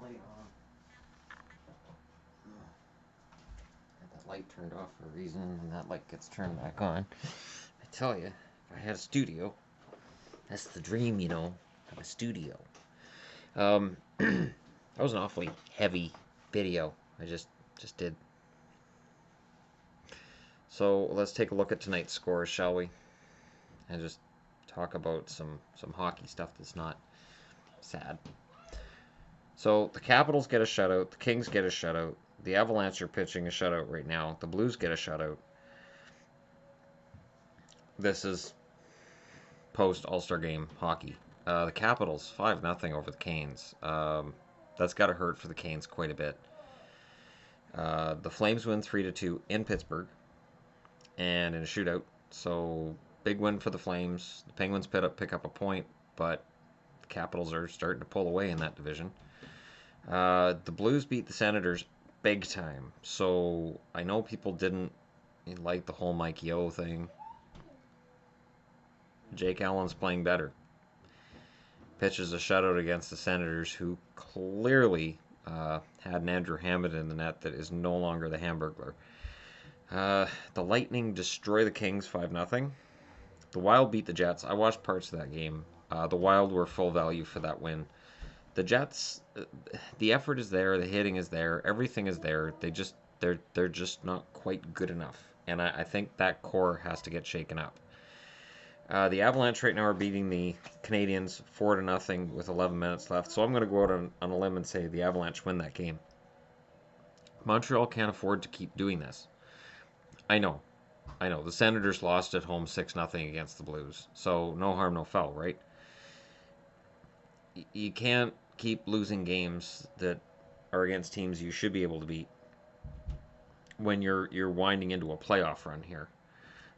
light on. Had that light turned off for a reason, and that light gets turned back on. I tell you, if I had a studio, that's the dream, you know, have a studio. That was an awfully heavy video. I just did. So let's take a look at tonight's scores, shall we? And just talk about some hockey stuff that's not sad. So the Capitals get a shutout, the Kings get a shutout, the Avalanche are pitching a shutout right now, the Blues get a shutout. This is post All-Star game hockey. The Capitals 5-0 over the Canes. That's got to hurt for the Canes quite a bit. The Flames win 3-2 in Pittsburgh and in a shootout. So big win for the Flames. The Penguins pick up a point, but the Capitals are starting to pull away in that division. The Blues beat the Senators big time. So I know people didn't like the whole Mikey O thing. Jake Allen's playing better. Pitches a shutout against the Senators, who clearly had an Andrew Hammond in the net that is no longer the Hamburglar. The Lightning destroy the Kings 5-0. The Wild beat the Jets. I watched parts of that game. The Wild were full value for that win. The Jets, the effort is there, the hitting is there, everything is there. They're just not quite good enough, and I think that core has to get shaken up. The Avalanche right now are beating the Canadiens 4-0 with 11 minutes left. So I'm going to go out on a limb and say the Avalanche win that game. Montreal can't afford to keep doing this. I know. The Senators lost at home 6-0 against the Blues. So no harm, no foul, right? You can't keep losing games that are against teams you should be able to beat when you're winding into a playoff run here.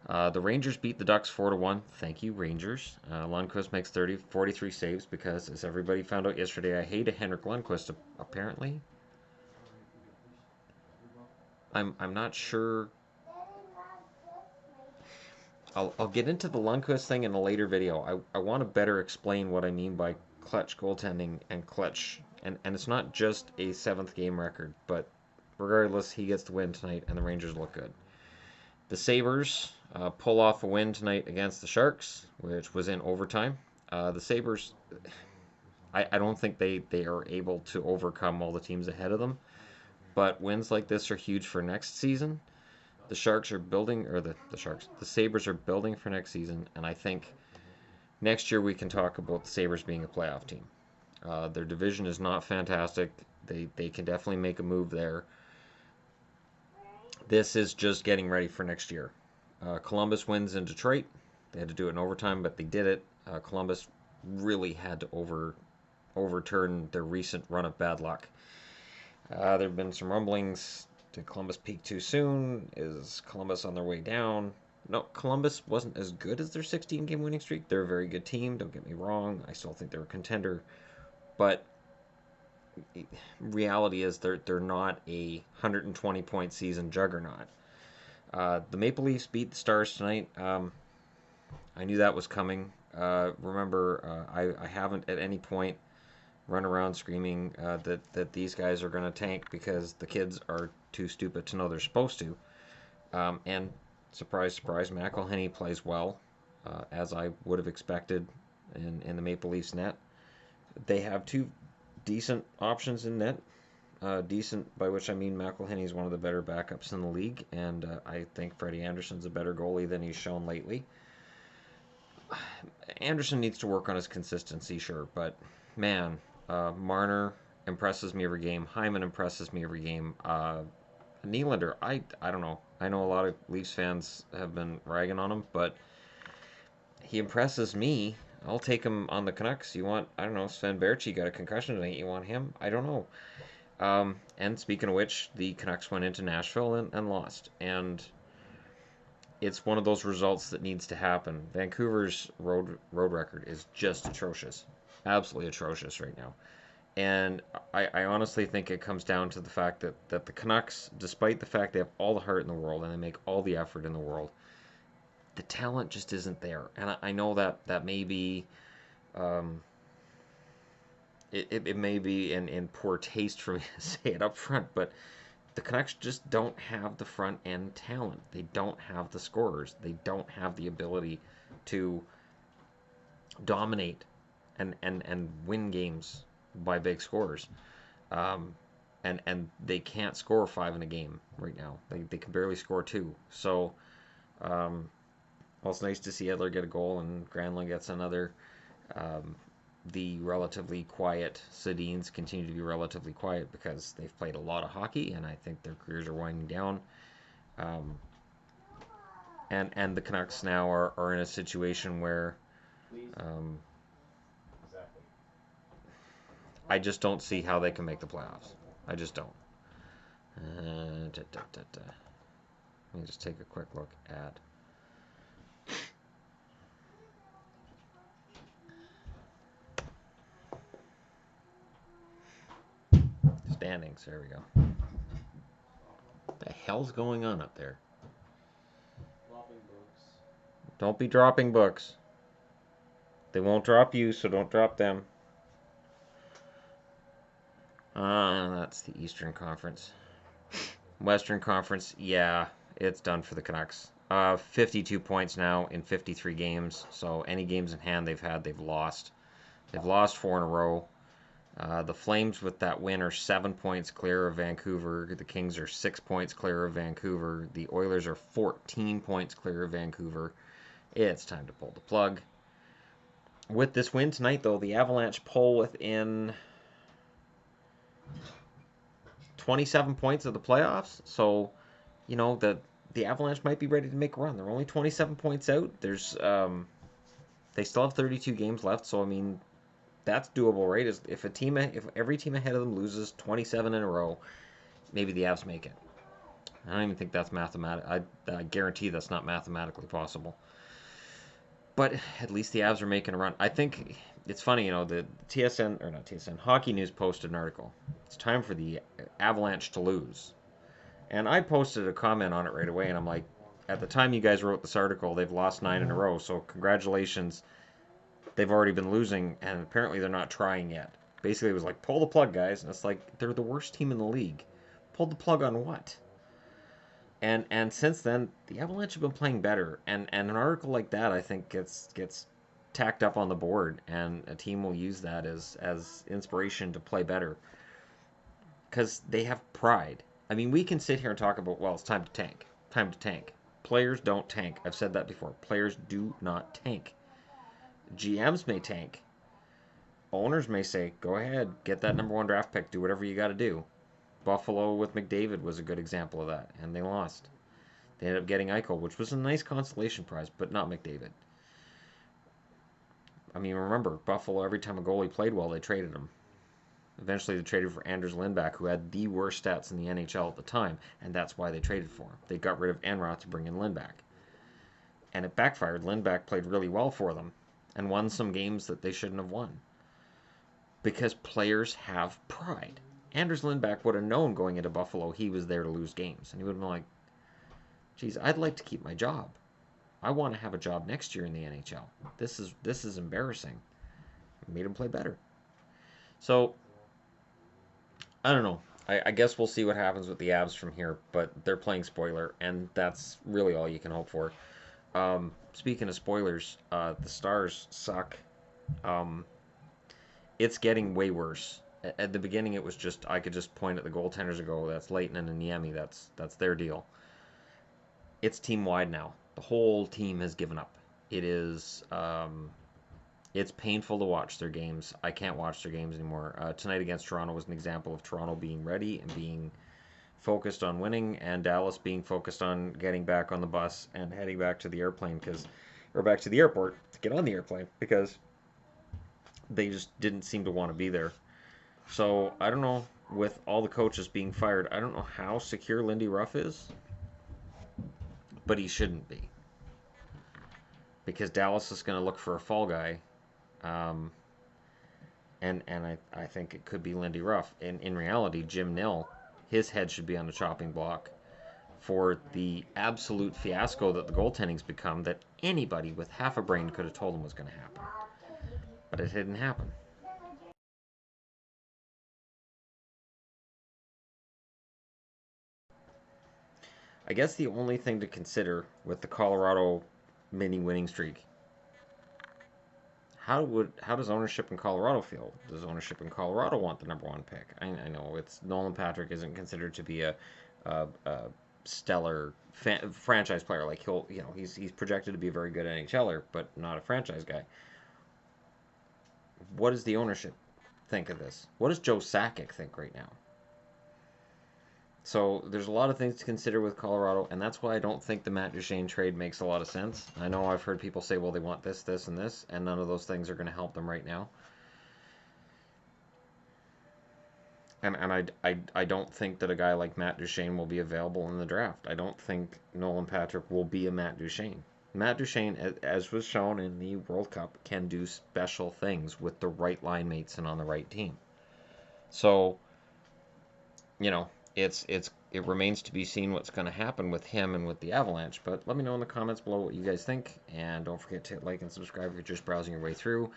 The Rangers beat the Ducks 4-1. Thank you, Rangers. Lundqvist makes 43 saves because, as everybody found out yesterday, I hate a Henrik Lundqvist. Apparently, I'm not sure. I'll get into the Lundqvist thing in a later video. I want to better explain what I mean by clutch goaltending and clutch, and it's not just a 7th game record, but regardless, he gets the win tonight, and the Rangers look good. The Sabres pull off a win tonight against the Sharks, which was in overtime. The Sabres, I don't think they are able to overcome all the teams ahead of them, but wins like this are huge for next season. The Sharks are building, or the Sabres are building for next season, and I think next year we can talk about the Sabres being a playoff team. Their division is not fantastic. They can definitely make a move there. This is just getting ready for next year. Columbus wins in Detroit. They had to do it in overtime, but they did it. Columbus really had to overturn their recent run of bad luck. There have been some rumblings. Did Columbus peak too soon? Is Columbus on their way down? No, Columbus wasn't as good as their 16-game winning streak. They're a very good team, don't get me wrong. I still think they're a contender. But reality is they're not a 120-point season juggernaut. The Maple Leafs beat the Stars tonight. I knew that was coming. Remember, I haven't at any point run around screaming that these guys are going to tank because the kids are too stupid to know they're supposed to. And surprise, surprise, McElhinney plays well, as I would have expected in the Maple Leafs net. They have two decent options in net. Decent, by which I mean McElhinney is one of the better backups in the league, and I think Freddie Anderson's a better goalie than he's shown lately. Anderson needs to work on his consistency, sure, but man, Marner impresses me every game. Hyman impresses me every game. Nylander, I don't know. I know a lot of Leafs fans have been ragging on him, but he impresses me. I'll take him on the Canucks. You want, I don't know, Sven Baertschi got a concussion tonight. You want him? I don't know. And speaking of which, the Canucks went into Nashville and lost. And it's one of those results that needs to happen. Vancouver's road record is just atrocious. Absolutely atrocious right now. And I honestly think it comes down to the fact that the Canucks, despite the fact they have all the heart in the world and they make all the effort in the world, the talent just isn't there. And I know that may be it may be in poor taste for me to say it up front, but the Canucks just don't have the front end talent. They don't have the scorers. They don't have the ability to dominate and win games by big scores. Um, and they can't score five in a game right now. They can barely score two. So, um, well, it's nice to see Edler get a goal and Granlund gets another. Um, the relatively quiet Sedins continue to be relatively quiet because they've played a lot of hockey, and I think their careers are winding down. Um, and the Canucks now are in a situation where um, I just don't see how they can make the playoffs. I just don't. Let me just take a quick look at standings. There we go. What the hell's going on up there? Don't be dropping books. They won't drop you, so don't drop them. That's the Eastern Conference. Western Conference, yeah, it's done for the Canucks. 52 points now in 53 games. So any games in hand they've had, they've lost. They've lost four in a row. The Flames with that win are 7 points clear of Vancouver. The Kings are 6 points clear of Vancouver. The Oilers are 14 points clear of Vancouver. It's time to pull the plug. With this win tonight, though, the Avalanche pull within 27 points of the playoffs. So, the Avalanche might be ready to make a run. They're only 27 points out. They still have 32 games left. So, I mean, that's doable, right? If every team ahead of them loses 27 in a row, maybe the Avs make it. I don't even think that's mathematic. I guarantee that's not mathematically possible. But at least the Avs are making a run. I think it's funny, the TSN, or not TSN, Hockey News posted an article. It's time for the Avalanche to lose. And I posted a comment on it right away, and I'm like, at the time you guys wrote this article, they've lost 9 in a row, so congratulations. They've already been losing, and apparently they're not trying yet. Basically, it was like, pull the plug, guys. And it's like, they're the worst team in the league. Pull the plug on what? And since then, the Avalanche have been playing better. And an article like that, I think, gets tacked up on the board, and a team will use that as inspiration to play better. Because they have pride. I mean, we can sit here and talk about, well, it's time to tank. Time to tank. Players don't tank. I've said that before. Players do not tank. GMs may tank. Owners may say, go ahead, get that number 1 draft pick, do whatever you got to do. Buffalo with McDavid was a good example of that, and they lost. They ended up getting Eichel, which was a nice consolation prize, but not McDavid. I mean, remember, Buffalo, every time a goalie played well, they traded him. Eventually, they traded for Anders Lindback, who had the worst stats in the NHL at the time, and that's why they traded for him. They got rid of Enroth to bring in Lindback. And it backfired. Lindback played really well for them and won some games that they shouldn't have won. Because players have pride. Anders Lindback would have known going into Buffalo he was there to lose games. And he would have been like, geez, I'd like to keep my job. I want to have a job next year in the NHL. This is embarrassing. It made him play better. So, I don't know. I guess we'll see what happens with the Avs from here. But they're playing spoiler, and that's really all you can hope for. Speaking of spoilers, the Stars suck. It's getting way worse. At the beginning, it was just I could just point at the goaltenders and go, "That's Leighton and Niemi. That's their deal." It's team wide now. The whole team has given up. It is it's painful to watch their games. I can't watch their games anymore. Tonight against Toronto was an example of Toronto being ready and being focused on winning, and Dallas being focused on getting back on the bus and heading back to the airplane or back to the airport to get on the airplane because they just didn't seem to want to be there. So I don't know. With all the coaches being fired, I don't know how secure Lindy Ruff is, but he shouldn't be because Dallas is going to look for a fall guy, and I think it could be Lindy Ruff. In reality, Jim Nill, his head should be on the chopping block for the absolute fiasco that the goaltending's become that anybody with half a brain could have told him was going to happen. But it didn't happen. I guess the only thing to consider with the Colorado mini winning streak, how does ownership in Colorado feel? Does ownership in Colorado want the number one pick? I know it's Nolan Patrick isn't considered to be a stellar franchise player. Like he's projected to be a very good NHLer, but not a franchise guy. What does the ownership think of this? What does Joe Sakic think right now? So there's a lot of things to consider with Colorado, and that's why I don't think the Matt Duchene trade makes a lot of sense. I know I've heard people say, well, they want this, this, and this, and none of those things are going to help them right now. And I don't think that a guy like Matt Duchene will be available in the draft. I don't think Nolan Patrick will be a Matt Duchene. Matt Duchene, as was shown in the World Cup, can do special things with the right line mates and on the right team. So, you know, it remains to be seen what's going to happen with him and with the Avalanche. But let me know in the comments below what you guys think, and don't forget to hit like and subscribe if you're just browsing your way through.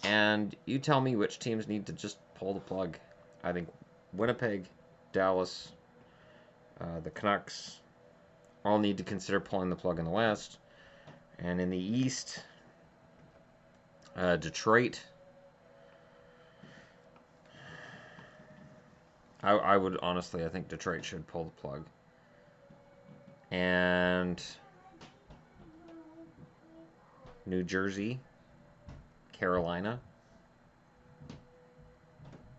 And you tell me which teams need to just pull the plug. I think Winnipeg, Dallas, the Canucks all need to consider pulling the plug in the West. And in the East, Detroit. I would honestly, I think Detroit should pull the plug. And New Jersey, Carolina.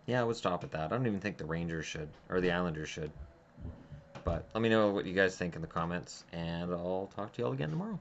Yeah, I would stop at that. I don't even think the Rangers should, or the Islanders should. But let me know what you guys think in the comments, and I'll talk to you all again tomorrow.